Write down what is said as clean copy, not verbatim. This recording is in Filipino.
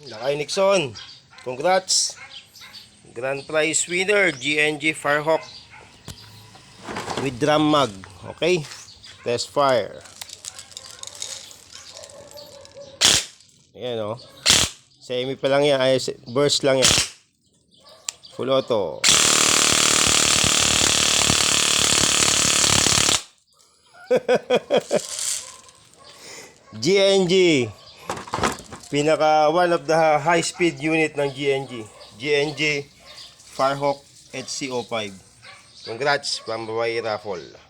Lakay Nixon. Congrats. Grand prize winner, GNG Firehawk with drum mag. Okay. Test fire. Ayan o. Semi pa lang yan. Ay, burst lang yan. Full auto. GNG. Pinaka one of the high speed unit ng GNG Firehawk HC05. Congrats, pambabae raffle.